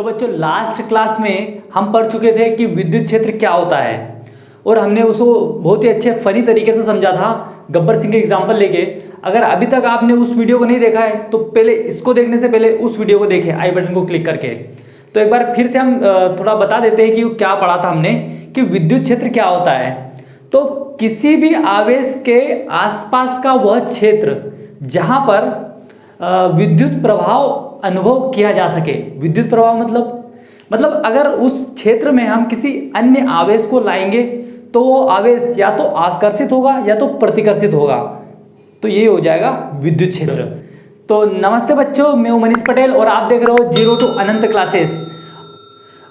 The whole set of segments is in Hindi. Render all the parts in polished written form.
तो बच्चों लास्ट क्लास में हम पढ़ चुके थे कि विद्युत क्षेत्र क्या होता है और हमने उसको बहुत ही अच्छे फनी तरीके से समझा था गब्बर सिंह के एग्जाम्पल लेके। अगर अभी तक आपने उस वीडियो को नहीं देखा है तो पहले इसको देखने से पहले उस वीडियो को देखें आई बटन को क्लिक करके। तो एक बार फिर से हम थोड़ा बता देते हैं कि क्या पढ़ा था हमने कि विद्युत क्षेत्र क्या होता है। तो किसी भी आवेश के आसपास का वह क्षेत्र जहां पर विद्युत प्रभाव अनुभव किया जा सके। विद्युत प्रभाव मतलब अगर उस क्षेत्र में हम किसी अन्य आवेश को लाएंगे तो वो आवेश या तो आकर्षित होगा या तो प्रतिकर्षित होगा, तो ये हो जाएगा विद्युत क्षेत्र। तो नमस्ते बच्चों, मैं हूं मनीष पटेल और आप देख रहे हो जीरो टू अनंत क्लासेस।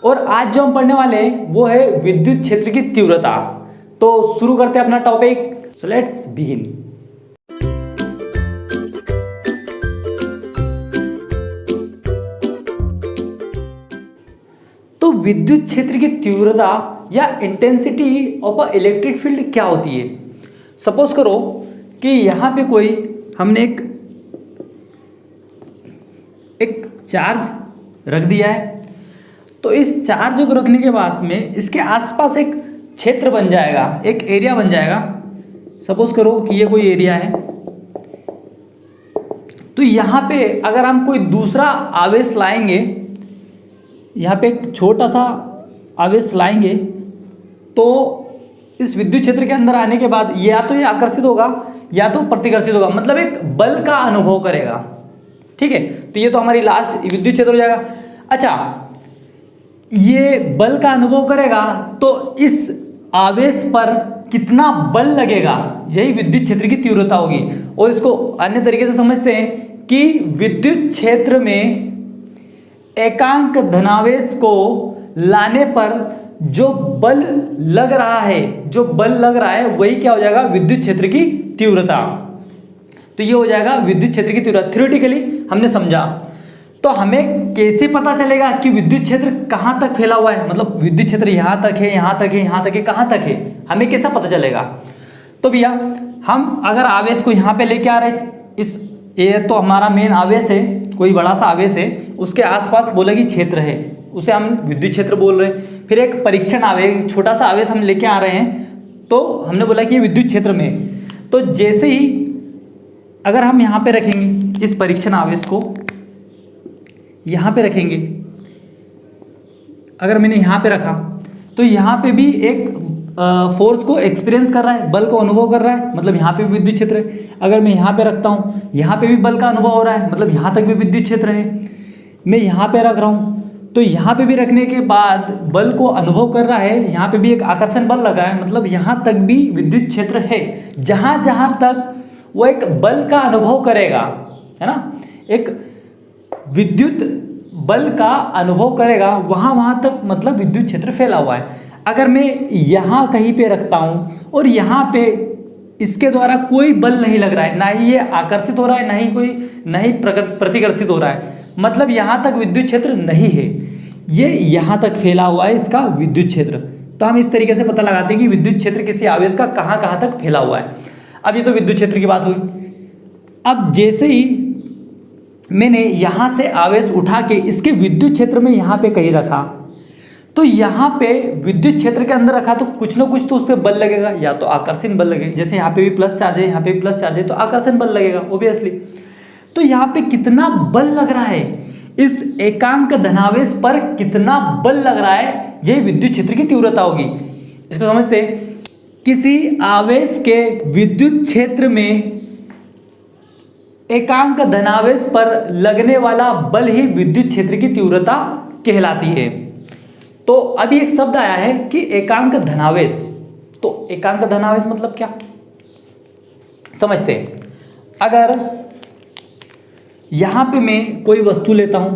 और आज जो हम पढ़ने वाले हैं वो है विद्युत क्षेत्र की तीव्रता। तो शुरू करते हैं अपना टॉपिक। So let's begin. तो विद्युत क्षेत्र की तीव्रता या intensity of a electric field क्या होती है। सपोज करो कि यहाँ पे कोई हमने एक चार्ज रख दिया है, तो इस चार्ज को रखने के बाद में इसके आसपास एक क्षेत्र बन जाएगा, एक एरिया बन जाएगा। सपोज करो कि ये कोई एरिया है, तो यहाँ पे अगर हम कोई दूसरा आवेश लाएंगे, यहाँ पे एक छोटा सा आवेश लाएंगे, तो इस विद्युत क्षेत्र के अंदर आने के बाद या तो ये आकर्षित होगा या तो प्रतिकर्षित होगा, मतलब एक बल का अनुभव करेगा। ठीक है, तो ये तो हमारी लास्ट विद्युत क्षेत्र हो जाएगा। अच्छा, ये बल का अनुभव करेगा तो इस आवेश पर कितना बल लगेगा, यही विद्युत क्षेत्र की तीव्रता होगी। और इसको अन्य तरीके से समझते हैं कि विद्युत क्षेत्र में एकांक धनावेश को लाने पर जो बल लग रहा है वही क्या हो जाएगा, विद्युत क्षेत्र की तीव्रता। तो ये हो जाएगा विद्युत क्षेत्र की तीव्रता। थ्योरेटिकली हमने समझा। तो हमें कैसे पता चलेगा कि विद्युत क्षेत्र कहाँ तक फैला हुआ है, मतलब विद्युत क्षेत्र यहाँ तक है, यहाँ तक है, यहाँ तक है, कहाँ तक है, हमें कैसा पता चलेगा। तो भैया हम अगर आवेश को यहाँ पे लेके आ रहे, ये तो हमारा मेन आवेश है, कोई बड़ा सा आवेश है, उसके आसपास बोले कि क्षेत्र है, उसे हम विद्युत क्षेत्र बोल रहे हैं। फिर एक परीक्षण आवेश, छोटा सा आवेश हम लेके आ रहे हैं, तो हमने बोला कि ये विद्युत क्षेत्र में। तो जैसे ही अगर हम यहाँ पे रखेंगे इस परीक्षण आवेश को, यहाँ पे रखेंगे, अगर मैंने यहाँ पे रखा तो यहाँ पे भी एक फोर्स को एक्सपीरियंस कर रहा है, बल को अनुभव कर रहा है, मतलब यहाँ पे भी विद्युत क्षेत्र है। अगर मैं यहाँ पे रखता हूँ, यहाँ पे भी बल का अनुभव हो रहा है, मतलब यहाँ तक भी विद्युत क्षेत्र है। मैं यहाँ पे रख रहा हूँ तो यहाँ पे भी रखने के बाद बल को अनुभव कर रहा है, यहाँ पे भी एक आकर्षण बल लगा है, मतलब यहाँ तक भी विद्युत क्षेत्र है। जहाँ जहाँ तक वो एक बल का अनुभव करेगा, है ना, एक विद्युत बल का अनुभव करेगा, वहाँ तक मतलब विद्युत क्षेत्र फैला हुआ है। अगर मैं यहाँ कहीं पे रखता हूँ और यहाँ पे इसके द्वारा कोई बल नहीं लग रहा है, ना ही ये आकर्षित हो रहा है, ना ही प्रतिकर्षित हो रहा है, मतलब यहाँ तक विद्युत क्षेत्र नहीं है, ये यहाँ तक फैला हुआ है इसका विद्युत क्षेत्र। तो हम इस तरीके से पता लगाते हैं कि विद्युत क्षेत्र किसी आवेश का कहाँ कहाँ तक फैला हुआ है। अब ये तो विद्युत क्षेत्र की बात हुई। अब जैसे ही मैंने यहाँ से आवेश उठा के इसके विद्युत क्षेत्र में यहाँ पे कहीं रखा, तो यहाँ पे विद्युत क्षेत्र के अंदर रखा तो कुछ ना कुछ तो उस पर बल लगेगा, या तो आकर्षण बल लगेगा, जैसे यहाँ पे भी प्लस चार्ज है, यहाँ पे भी प्लस चार्ज है, तो आकर्षण बल लगेगा ऑब्वियसली। तो यहाँ पे कितना बल लग रहा है, इस एकांक धनावेश पर कितना बल लग रहा है, यही विद्युत क्षेत्र की तीव्रता होगी। इसको समझते हैं, किसी आवेश के विद्युत क्षेत्र में एकांक धनावेश पर लगने वाला बल ही विद्युत क्षेत्र की तीव्रता कहलाती है। तो अभी एक शब्द आया है कि एकांक धनावेश। तो एकांक धनावेश मतलब क्या, समझते हैं। अगर यहां पे मैं कोई वस्तु लेता हूं,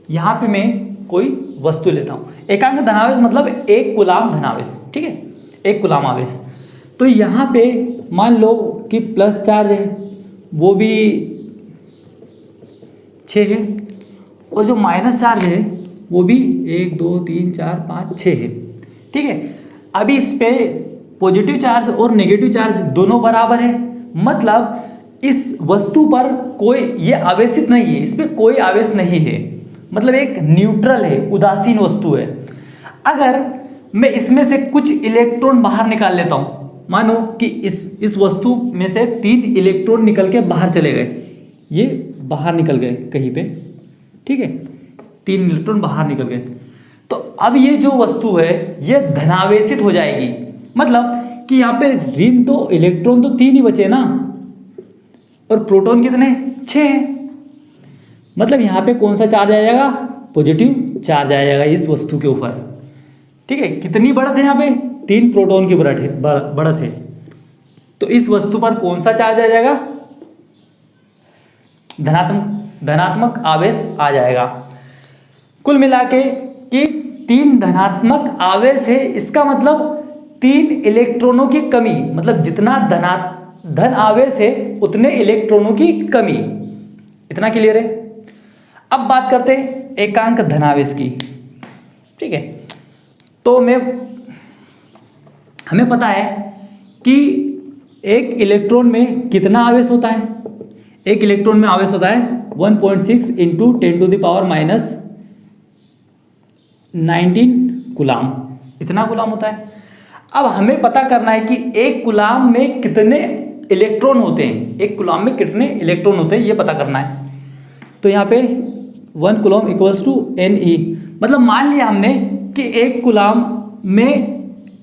यहां पे मैं कोई वस्तु लेता हूं, एकांक धनावेश मतलब एक कूलाम धनावेश, ठीक है, एक कूलाम आवेश। तो यहाँ पे मान लो कि प्लस चार्ज है, वो भी 6 है, और जो माइनस चार्ज है वो भी 1 2 3 4 5 6 है। ठीक है, अभी इस पे पॉजिटिव चार्ज और नेगेटिव चार्ज दोनों बराबर है, मतलब इस वस्तु पर कोई ये आवेशित नहीं है, इस पर कोई आवेश नहीं है, मतलब एक न्यूट्रल है, उदासीन वस्तु है। अगर मैं इसमें से कुछ इलेक्ट्रॉन बाहर निकाल लेता हूँ, मानो कि इस वस्तु में से 3 इलेक्ट्रॉन निकल के बाहर चले गए, ये बाहर निकल गए कहीं पे, ठीक है, 3 इलेक्ट्रॉन बाहर निकल गए, तो अब ये जो वस्तु है ये धनावेशित हो जाएगी। मतलब कि यहाँ पे ऋण तो इलेक्ट्रॉन तो 3 ही बचे ना, और प्रोटॉन कितने 6 हैं, मतलब यहाँ पे कौन सा चार्ज आ जाएगा, पॉजिटिव चार्ज आ जाएगा इस वस्तु के ऊपर, ठीक है। कितनी बढ़त है यहाँ पे, 3 प्रोटॉन की बढ़त है, तो इस वस्तु पर कौन सा चार्ज आ जाएगा, धनात्मक आवेश आ जाएगा। कुल मिला के कि 3 धनात्मक आवेश है, इसका मतलब 3 इलेक्ट्रॉनों की कमी, मतलब जितना धन आवेश है उतने इलेक्ट्रॉनों की कमी। इतना क्लियर है। अब बात करते हैं एकांक धनावेश की, ठीक है। तो हमें पता है कि एक इलेक्ट्रॉन में कितना आवेश होता है, एक इलेक्ट्रॉन में आवेश होता है 1.6 इंटू 10⁻19 कूलाम, इतना कूलाम होता है। अब हमें पता करना है कि एक कूलाम में कितने इलेक्ट्रॉन होते हैं, एक कूलाम में कितने इलेक्ट्रॉन होते हैं ये पता करना है। तो यहाँ पे 1 कूलाम इक्वल्स टू Ne, मतलब मान लिया हमने कि एक कूलाम में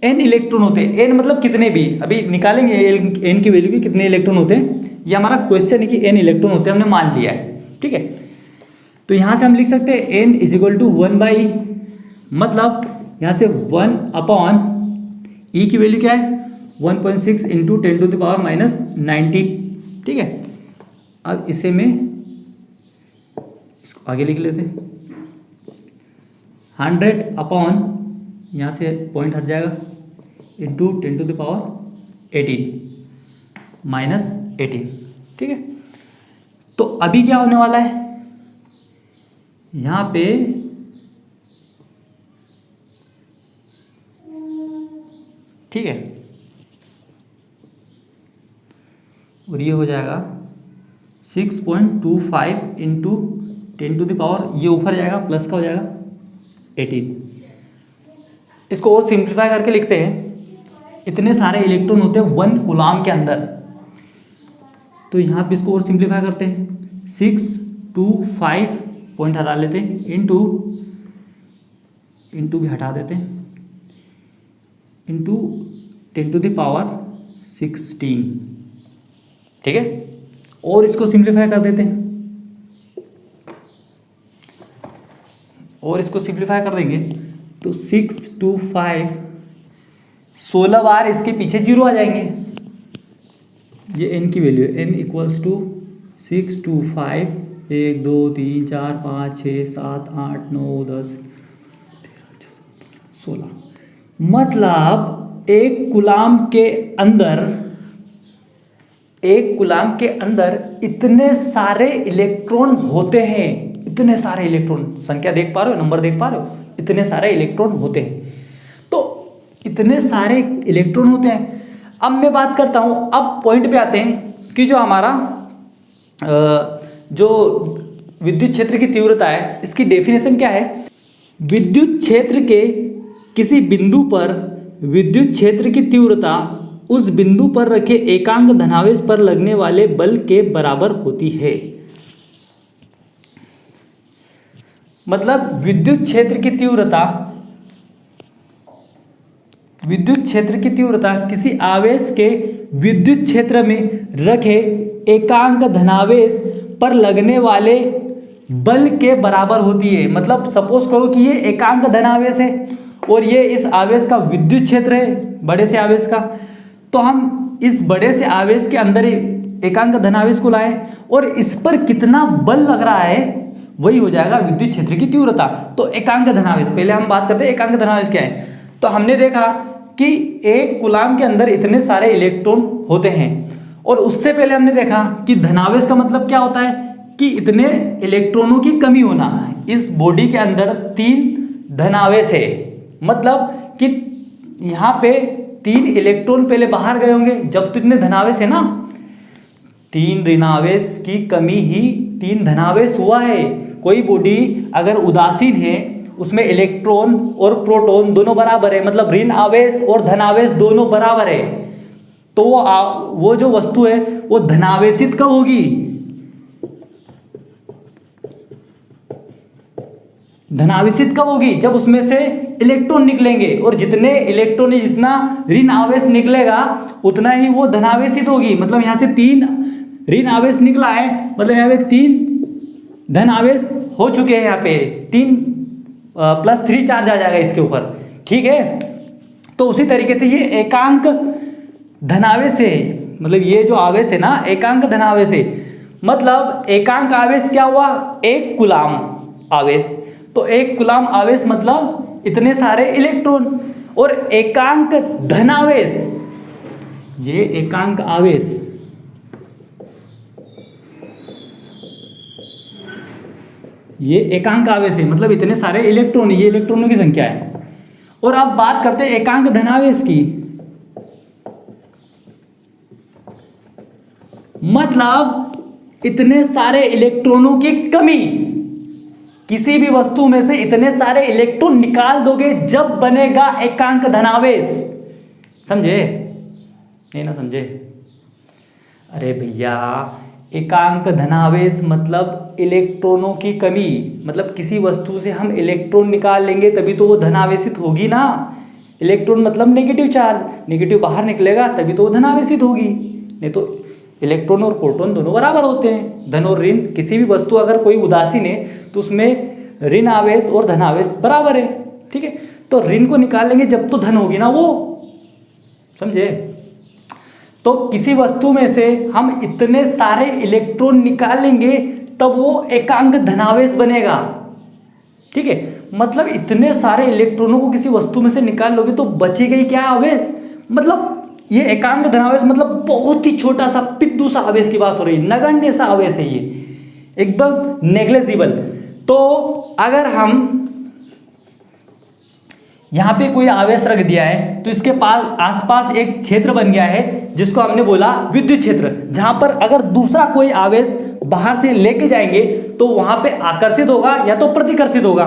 n इलेक्ट्रॉन होते हैं, n मतलब कितने भी, अभी निकालेंगे n की वैल्यू की कितने इलेक्ट्रॉन होते हैं, ये हमारा क्वेश्चन है कि n इलेक्ट्रॉन होते हैं, हमने मान लिया है, ठीक है। तो यहाँ से हम लिख सकते हैं n = 1/e, मतलब यहाँ से 1/e की वैल्यू क्या है 1.6 इंटू 10⁻19, ठीक है। अब इसे मैं इसको आगे लिख लेते हैं, 100 यहाँ से पॉइंट हट जाएगा इंटू 10⁻18, ठीक है। तो अभी क्या होने वाला है, यहाँ पे ठीक है, और ये हो जाएगा 6.25 इंटू 10⁻, ये ऊपर जाएगा प्लस का हो जाएगा 18। इसको और सिंप्लीफाई करके लिखते हैं, इतने सारे इलेक्ट्रॉन होते हैं 1 कूलाम के अंदर, तो यहाँ पे इसको और सिंप्लीफाई करते हैं, 625 पॉइंट हटा लेते हैं, इंटू भी हटा देते हैं, इंटू 10⁻16, ठीक है। और इसको सिंप्लीफाई कर देते हैं, और इसको सिंप्लीफाई कर देंगे तो 625 16 बार इसके पीछे 0 आ जाएंगे, ये n की वैल्यू है, n = 625 1 2 3 4 5 6 7 8 9 10 13 14 16, मतलब एक कूलाम के अंदर इतने सारे इलेक्ट्रॉन होते हैं, इतने सारे इलेक्ट्रॉन, संख्या देख पा रहे हो, नंबर देख पा रहे हो, इतने सारे इलेक्ट्रॉन होते हैं। तो इतने सारे इलेक्ट्रॉन होते हैं। अब मैं बात करता हूं, अब पॉइंट पे आते हैं कि जो हमारा जो विद्युत क्षेत्र की तीव्रता है, इसकी डेफिनेशन क्या है। विद्युत क्षेत्र के किसी बिंदु पर विद्युत क्षेत्र की तीव्रता उस बिंदु पर रखे एकांक धनावेश पर लगने वाले बल के बराबर होती है। मतलब विद्युत क्षेत्र की तीव्रता किसी आवेश के विद्युत क्षेत्र में रखे एकांक धनावेश पर लगने वाले बल के बराबर होती है। मतलब सपोज करो कि ये एकांक धनावेश है और ये इस आवेश का विद्युत क्षेत्र है, बड़े से आवेश का, तो हम इस बड़े से आवेश के अंदर एकांक धनावेश को लाए और इस पर कितना बल लग रहा है वही हो जाएगा विद्युत क्षेत्र की तीव्रता। तो एकांक धनावेश, पहले हम बात करते हैं एकांक धनावेश क्या है। तो हमने देखा कि एक कूलाम के अंदर इतने सारे इलेक्ट्रॉन होते हैं, और उससे पहले हमने देखा कि धनावेश का मतलब क्या होता है कि इतने इलेक्ट्रॉनों की कमी होना। इस बॉडी के अंदर 3 धनावेश है, मतलब कि यहाँ पे 3 इलेक्ट्रॉन पहले बाहर गए होंगे जब तो इतने धनावेश है ना, 3 ऋणावेश की कमी ही 3 धनावेश हुआ है। कोई बॉडी अगर उदासीन है उसमें इलेक्ट्रॉन और प्रोटॉन दोनों बराबर है, मतलब ऋण आवेश और धनावेश दोनों बराबर है, तो वो जो वस्तु है वो धनावेशित कब होगी? धनावेशित कब होगी? जब उसमें से इलेक्ट्रॉन निकलेंगे, और जितने इलेक्ट्रॉन जितना ऋण आवेश निकलेगा उतना ही वो धनावेशित होगी। मतलब यहाँ से 3 ऋण आवेश निकला है, मतलब यहाँ पे 3 धन आवेश हो चुके हैं। यहाँ पे 3 + 3 चार्ज आ जाएगा इसके ऊपर, ठीक है। तो उसी तरीके से ये एकांक धनावेश है, मतलब ये जो आवेश है ना एकांक धनावेश है। मतलब एकांक आवेश क्या हुआ? 1 कूलाम आवेश। तो 1 कूलाम आवेश मतलब इतने सारे इलेक्ट्रॉन। और एकांक धनावेश, ये एकांक आवेश, ये एकांक आवेश है, मतलब इतने सारे इलेक्ट्रॉन, ये इलेक्ट्रॉनों की संख्या है। और अब बात करते हैं एकांक धनावेश की। मतलब इतने सारे इलेक्ट्रॉनों की कमी, किसी भी वस्तु में से इतने सारे इलेक्ट्रॉन निकाल दोगे जब बनेगा एकांक धनावेश। समझे? नहीं ना समझे? अरे भैया, एकांक धनावेश मतलब इलेक्ट्रॉनों की कमी, मतलब किसी वस्तु से हम इलेक्ट्रॉन निकाल लेंगे तभी तो वो धनावेशित होगी ना। इलेक्ट्रॉन मतलब नेगेटिव चार्ज, नेगेटिव बाहर निकलेगा तभी तो वो धनावेशित होगी, नहीं तो इलेक्ट्रॉन और प्रोटॉन दोनों बराबर होते हैं, धन और ऋण। किसी भी वस्तु अगर कोई उदासीन है तो उसमें ऋण आवेश और धनावेश बराबर है, ठीक है। तो ऋण को निकाल लेंगे जब तो धन होगी ना वो, समझे। तो किसी वस्तु में से हम इतने सारे इलेक्ट्रॉन निकाल लेंगे तब वो एकांक धनावेश बनेगा, ठीक है। मतलब इतने सारे इलेक्ट्रॉनों को किसी वस्तु में से निकाल लोगे तो बचेगा ही क्या आवेश? मतलब ये एकांक धनावेश मतलब बहुत ही छोटा सा पिद्दू सा आवेश की बात हो रही है, नगण्य सा आवेश है ये, एकदम नेग्लिजिबल। तो अगर हम यहाँ पे कोई आवेश रख दिया है तो इसके पास आसपास एक क्षेत्र बन गया है जिसको हमने बोला विद्युत क्षेत्र, जहां पर अगर दूसरा कोई आवेश बाहर से लेके जाएंगे तो वहां पे आकर्षित होगा या तो प्रतिकर्षित होगा।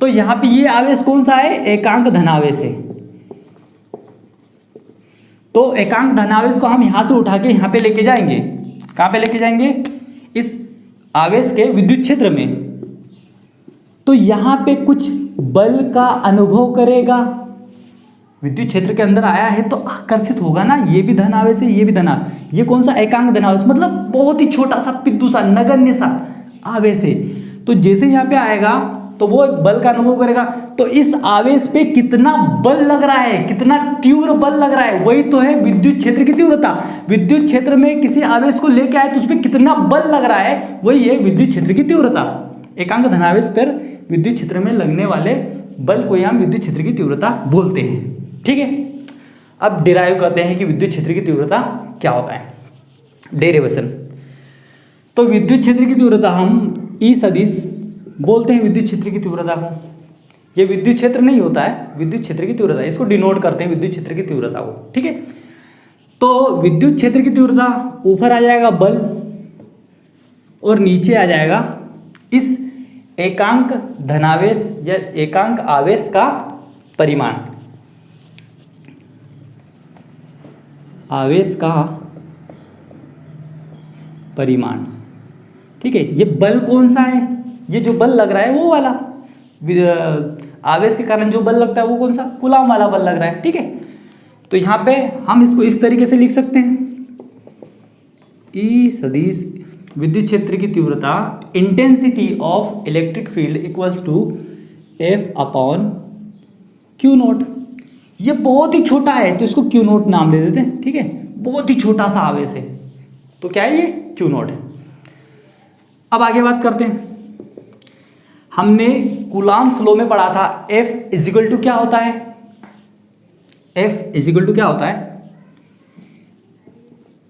तो यहाँ पे ये आवेश कौन सा है? एकांक धनावेश है। तो एकांक धनावेश को हम यहां से उठा के यहां पे लेके जाएंगे। कहां पे लेके जाएंगे? इस आवेश के विद्युत क्षेत्र में। तो यहां पे कुछ बल का अनुभव करेगा, विद्युत क्षेत्र के अंदर आया है तो आकर्षित होगा ना। ये भी धन आवेश है, ये भी धन। ये कौन सा? एकांक धनावेश, मतलब बहुत ही छोटा सा पिद्दू सा नगण्य सा आवेश है। तो जैसे यहाँ पे आएगा तो वो एक बल का अनुभव करेगा। तो इस आवेश पे कितना बल लग रहा है, कितना तीव्र बल लग रहा है, वही तो है विद्युत क्षेत्र की तीव्रता। विद्युत क्षेत्र में किसी आवेश को लेके आए तो उस पर कितना बल लग रहा है, वही है विद्युत क्षेत्र की तीव्रता। एकांक धनावेश पर विद्युत क्षेत्र में लगने वाले बल को हम विद्युत क्षेत्र की तीव्रता बोलते हैं, ठीक है। अब डिराइव करते हैं कि विद्युत क्षेत्र की तीव्रता क्या होता है, डेरिवेशन। तो विद्युत क्षेत्र की तीव्रता हम ई सदिश बोलते हैं विद्युत क्षेत्र की तीव्रता को। ये विद्युत क्षेत्र नहीं होता है, विद्युत क्षेत्र की तीव्रता, इसको डिनोट करते हैं विद्युत क्षेत्र की तीव्रता को, ठीक है। तो विद्युत क्षेत्र की तीव्रता ऊपर आ जाएगा बल और नीचे आ जाएगा इस एकांक धनावेश या एकांक आवेश का परिमाण, आवेश का परिमाण, ठीक है। ये बल कौन सा है? ये जो बल लग रहा है वो वाला, आवेश के कारण जो बल लगता है वो कौन सा? कूलाम वाला बल लग रहा है, ठीक है। तो यहाँ पे हम इसको इस तरीके से लिख सकते हैं, ई सदिश विद्युत क्षेत्र की तीव्रता intensity of electric field equals to F upon Q naught. ये बहुत ही छोटा है तो इसको क्यू नोट नाम दे देते हैं, ठीक है। बहुत ही छोटा सा आवेश है तो क्या है? ये क्यू नोट है। अब आगे बात करते हैं। हमने कूलाम्स लॉ में पढ़ा था F इजिकल टू क्या होता है? F इजिकल टू क्या होता है?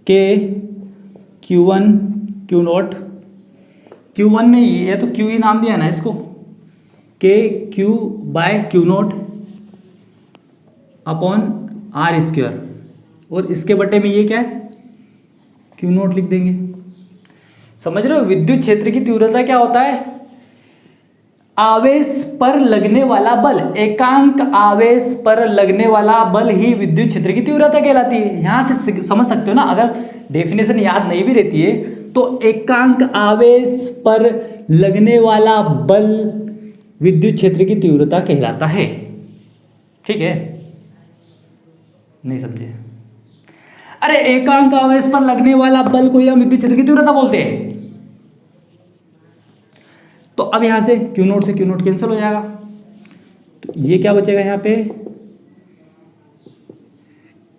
K Q1 Q note, Q1 नहीं है तो Q ही नाम दिया ना इसको, K Q by Q naught upon R square, और इसके बटे में ये क्या है? Q नोट लिख देंगे। समझ रहे हो, विद्युत क्षेत्र की तीव्रता क्या होता है, आवेश पर लगने वाला बल, एकांक आवेश पर लगने वाला बल ही विद्युत क्षेत्र की तीव्रता कहलाती है। यहां से समझ सकते हो ना, अगर डेफिनेशन याद नहीं भी रहती है तो एकांक आवेश पर लगने वाला बल विद्युत क्षेत्र की तीव्रता कहलाता है। ठीक है, नहीं समझे? अरे एकांक आवेश पर लगने वाला बल को हम विद्युत क्षेत्र की तीव्रता बोलते हैं। तो अब यहां से क्यू नोट से क्यू नोट कैंसिल हो जाएगा, तो ये क्या बचेगा यहाँ पे,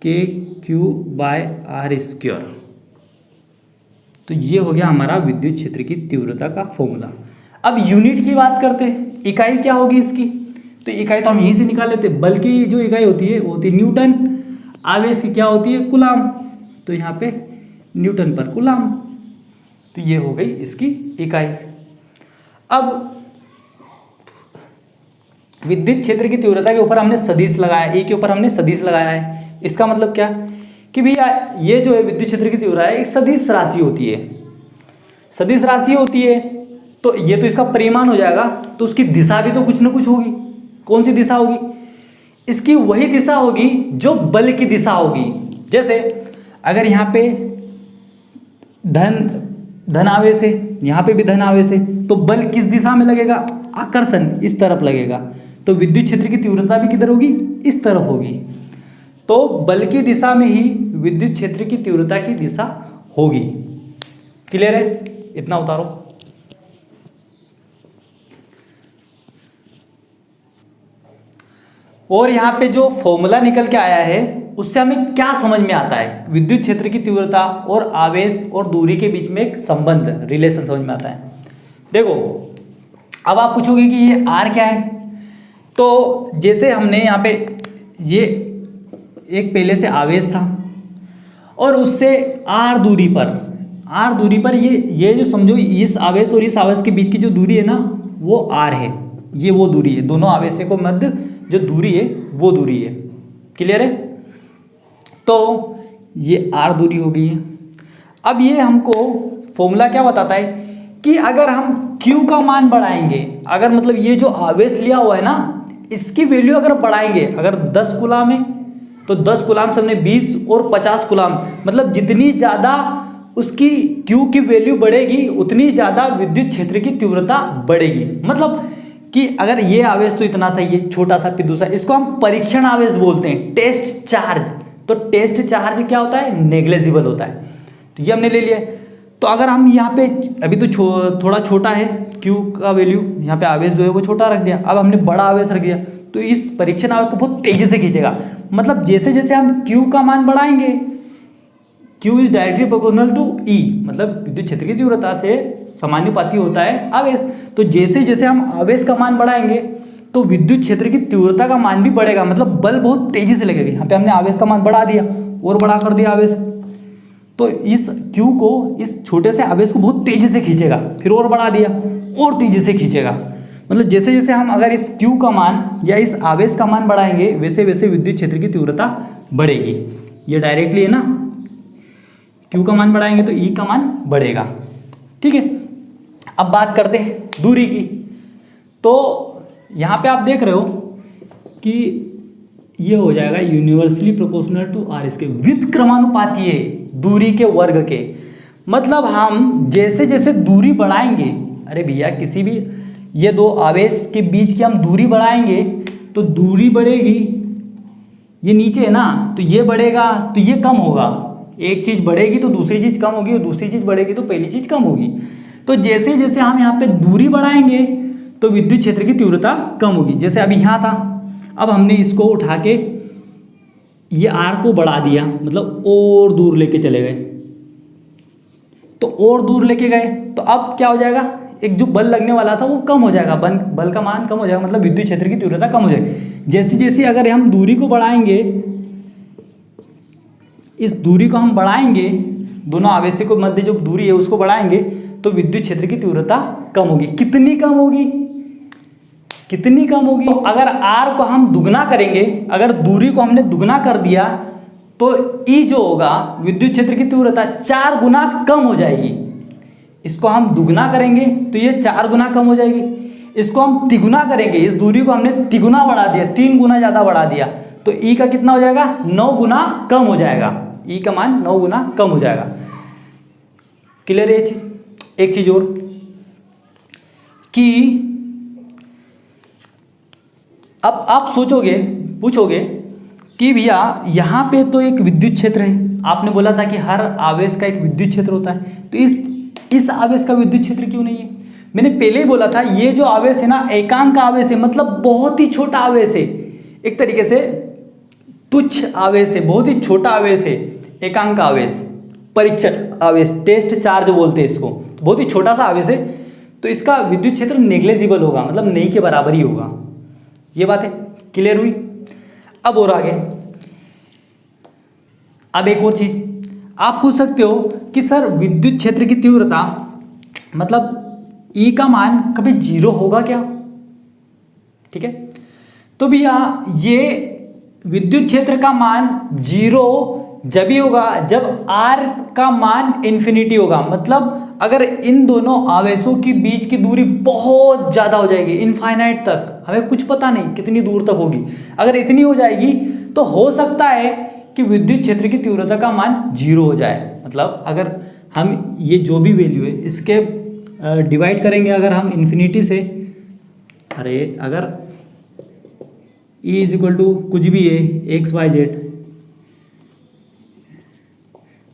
के क्यू बाय आर स्क्वायर। तो ये हो गया हमारा विद्युत क्षेत्र की तीव्रता का फॉर्मूला। अब यूनिट की बात करते हैं, इकाई क्या होगी इसकी, तो इकाई तो हम यहीं से निकाल लेते हैं। बल की जो इकाई होती है वो होती है न्यूटन, आवेश की क्या होती है कूलाम, तो यहाँ पे न्यूटन पर कूलाम, तो ये हो गई इसकी इकाई। अब विद्युत क्षेत्र की तीव्रता के ऊपर हमने सदिश लगाया, ए के ऊपर हमने सदिश लगाया है। इसका मतलब क्या कि भैया ये जो है विद्युत क्षेत्र की तीव्रता है एक सदिश राशि होती है, सदिश राशि होती है, तो ये तो इसका परिमाण हो जाएगा, तो उसकी दिशा भी तो कुछ ना कुछ होगी। कौन सी दिशा होगी, इसकी वही दिशा होगी जो बल की दिशा होगी। जैसे अगर यहाँ पे धन आवेश है, यहाँ पे भी धन आवेश है, तो बल किस दिशा में लगेगा, आकर्षण इस तरफ लगेगा, तो विद्युत क्षेत्र की तीव्रता भी किधर होगी, इस तरफ होगी। तो बल की दिशा में ही विद्युत क्षेत्र की तीव्रता की दिशा होगी। क्लियर है, इतना उतारो। और यहाँ पे जो फॉर्मूला निकल के आया है उससे हमें क्या समझ में आता है, विद्युत क्षेत्र की तीव्रता और आवेश और दूरी के बीच में एक संबंध, रिलेशन समझ में आता है। देखो अब आप पूछोगे कि ये आर क्या है, तो जैसे हमने यहाँ पे ये एक पहले से आवेश था और उससे आर दूरी पर ये जो समझो इस आवेश और इस आवेश के बीच की जो दूरी है ना वो आर है, ये वो दूरी है, दोनों आवेशों को मध्य जो दूरी है वो दूरी है। क्लियर है, तो ये आर दूरी हो गई है। अब ये हमको फॉर्मूला क्या बताता है कि अगर हम Q का मान बढ़ाएंगे, अगर मतलब ये जो आवेश लिया हुआ है ना इसकी वैल्यू अगर बढ़ाएंगे, अगर 10 कूलाम है तो 10 कूलाम से हमने 20 और 50 कूलाम, मतलब जितनी ज़्यादा उसकी Q की वैल्यू बढ़ेगी उतनी ज़्यादा विद्युत क्षेत्र की तीव्रता बढ़ेगी। मतलब कि अगर ये आवेश तो इतना सही है, छोटा सा फिर दूसरा, इसको हम परीक्षण आवेश बोलते हैं, टेस्ट चार्ज। तो टेस्ट चार्ज क्या होता है, नेग्लेजिबल होता है, तो ये हमने ले लिया। तो अगर हम यहाँ पे अभी तो थोड़ा छोटा है Q का वैल्यू, यहाँ पे आवेश जो है वो छोटा रख दिया, अब हमने बड़ा आवेश रख दिया, तो इस परीक्षण आवेश को बहुत तेजी से खींचेगा। मतलब जैसे जैसे हम Q का मान बढ़ाएंगे, Q is directly proportional to E, मतलब विद्युत क्षेत्र की तीव्रता से समानुपाती होता है आवेश। तो जैसे जैसे हम आवेश का मान बढ़ाएंगे तो विद्युत क्षेत्र की तीव्रता का मान भी बढ़ेगा, मतलब बल बहुत तेजी से लगेगा। यहाँ पे हमने आवेश का मान बढ़ा दिया और बड़ा कर दिया आवेश, तो इस Q को, इस छोटे से आवेश को बहुत तेजी से खींचेगा, फिर और बढ़ा दिया और तेजी से खींचेगा। मतलब जैसे जैसे हम अगर इस Q का मान या इस आवेश का मान बढ़ाएंगे वैसे वैसे विद्युत क्षेत्र की तीव्रता बढ़ेगी। ये डायरेक्टली है ना, Q का मान बढ़ाएंगे तो E का मान बढ़ेगा। ठीक है, अब बात करते हैं दूरी की। तो यहाँ पे आप देख रहे हो कि ये हो जाएगा यूनिवर्सली प्रोपोर्शनल टू आर, इसके व्युत्क्रमानुपाती है दूरी के वर्ग के। मतलब हम जैसे जैसे दूरी बढ़ाएंगे, अरे भैया किसी भी ये दो आवेश के बीच की हम दूरी बढ़ाएंगे तो दूरी बढ़ेगी, ये नीचे है ना तो ये बढ़ेगा तो ये कम होगा, एक चीज़ बढ़ेगी तो दूसरी चीज़ कम होगी और दूसरी चीज़ बढ़ेगी तो पहली चीज़ कम होगी। तो जैसे जैसे हम यहाँ पे दूरी बढ़ाएंगे तो विद्युत क्षेत्र की तीव्रता कम होगी। जैसे अभी यहाँ था, अब हमने इसको उठा के ये आर को बढ़ा दिया, मतलब और दूर लेके चले गए, तो और दूर लेके गए तो अब क्या हो जाएगा, एक जो बल लगने वाला था वो कम हो जाएगा, बल का मान कम हो जाएगा, मतलब विद्युत क्षेत्र की तीव्रता कम हो जाएगी। जैसे जैसे अगर हम दूरी को बढ़ाएंगे, इस दूरी को हम बढ़ाएंगे, दोनों आवेशों के मध्य जो दूरी है उसको बढ़ाएंगे तो विद्युत क्षेत्र की तीव्रता कम होगी। कितनी कम होगी, कितनी कम होगी, तो अगर आर को हम दुगना करेंगे, अगर दूरी को हमने दुगना कर दिया तो ई जो होगा विद्युत क्षेत्र की तीव्रता 4 गुना कम हो जाएगी। इसको हम दुगना करेंगे तो ये 4 गुना कम हो जाएगी। इसको हम तिगुना करेंगे, इस दूरी को हमने तिगुना बढ़ा दिया, 3 गुना ज़्यादा बढ़ा दिया, तो ई का कितना हो जाएगा, 9 गुना कम हो जाएगा। ई का मान 9 गुना कम हो जाएगा। क्लियर है ये चीज़। एक चीज़ और कि अब आप सोचोगे, पूछोगे कि भैया यहाँ पे तो एक विद्युत क्षेत्र है, आपने बोला था कि हर आवेश का एक विद्युत क्षेत्र होता है, तो इस आवेश का विद्युत क्षेत्र क्यों नहीं है? मैंने पहले ही बोला था ये जो आवेश है ना, एकांक आवेश है, मतलब बहुत ही छोटा आवेश है, एक तरीके से तुच्छ आवेश है, बहुत ही छोटा आवेश है, एकांक आवेश, परीक्षण आवेश, टेस्ट चार्ज बोलते हैं इसको, बहुत ही छोटा सा आवेश है, तो इसका विद्युत क्षेत्र नेग्लिजिबल होगा, मतलब नहीं के बराबर ही होगा। ये बात है, क्लियर हुई। अब और आगे, अब एक और चीज आप पूछ सकते हो कि सर विद्युत क्षेत्र की तीव्रता मतलब ई का मान कभी 0 होगा क्या? ठीक है, तो भैया ये विद्युत क्षेत्र का मान 0 जब ही होगा जब R का मान इन्फिनिटी होगा, मतलब अगर इन दोनों आवेशों के बीच की दूरी बहुत ज़्यादा हो जाएगी, इनफाइनाइट तक, हमें कुछ पता नहीं कितनी दूर तक होगी, अगर इतनी हो जाएगी तो हो सकता है कि विद्युत क्षेत्र की तीव्रता का मान 0 हो जाए। मतलब अगर हम ये जो भी वैल्यू है इसके डिवाइड करेंगे, अगर हम इन्फिनिटी से, अगर E इज इक्वल टू कुछ भी है XYZ,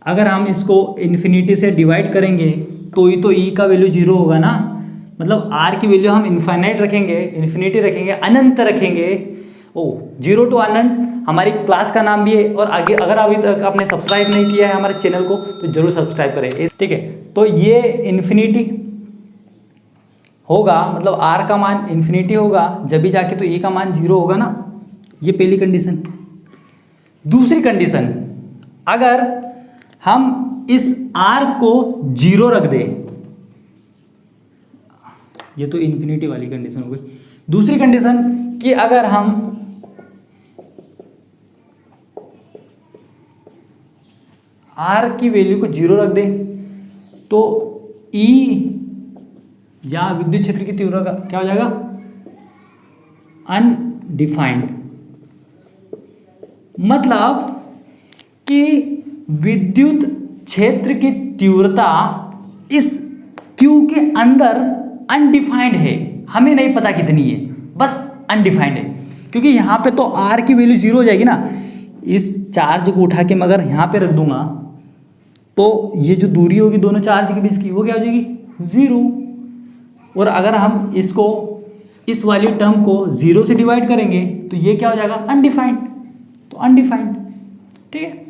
अगर हम इसको इन्फिनिटी से डिवाइड करेंगे तो ही तो E का वैल्यू 0 होगा ना, मतलब R की वैल्यू हम इनफाइनाइट रखेंगे, इन्फिनिटी रखेंगे, अनंत रखेंगे, 0 टू अनंत हमारी क्लास का नाम भी है। और आगे अगर अभी तक आपने सब्सक्राइब नहीं किया है हमारे चैनल को तो जरूर सब्सक्राइब करें, ठीक है। तो ये इन्फिनिटी होगा, मतलब R का मान इन्फिनिटी होगा जब भी जाके तो E का मान 0 होगा ना, ये पहली कंडीशन। दूसरी कंडीशन, अगर हम इस R को 0 रख दें, ये तो इन्फिनिटी वाली कंडीशन हो गई। दूसरी कंडीशन कि अगर हम R की वैल्यू को 0 रख दें तो E या विद्युत क्षेत्र की तीव्रता क्या हो जाएगा, अनडिफाइंड। मतलब कि विद्युत क्षेत्र की तीव्रता इस Q के अंदर अनडिफाइंड है, हमें नहीं पता कितनी है, बस अनडिफाइंड है। क्योंकि यहाँ पे तो R की वैल्यू 0 हो जाएगी ना, इस चार्ज को उठा के मैं अगर यहाँ पे रख दूंगा तो ये जो दूरी होगी दोनों चार्ज के बीच की वो क्या हो जाएगी, 0। और अगर हम इसको, इस वाली टर्म को 0 से डिवाइड करेंगे तो ये क्या हो जाएगा, अनडिफाइंड। तो अनडिफाइंड, ठीक है।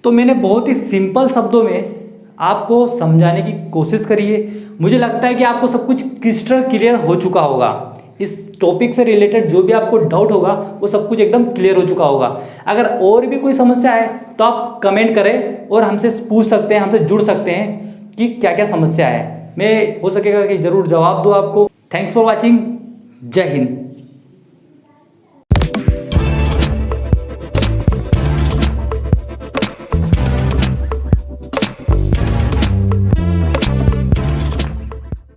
तो मैंने बहुत ही सिंपल शब्दों में आपको समझाने की कोशिश करी है। मुझे लगता है कि आपको सब कुछ क्रिस्टल क्लियर हो चुका होगा। इस टॉपिक से रिलेटेड जो भी आपको डाउट होगा वो सब कुछ एकदम क्लियर हो चुका होगा। अगर और भी कोई समस्या है तो आप कमेंट करें और हमसे पूछ सकते हैं, हमसे जुड़ सकते हैं कि क्या क्या समस्या है। मैं हो सकेगा कि ज़रूर जवाब दूँ आपको। Thanks for watching. जय हिंद।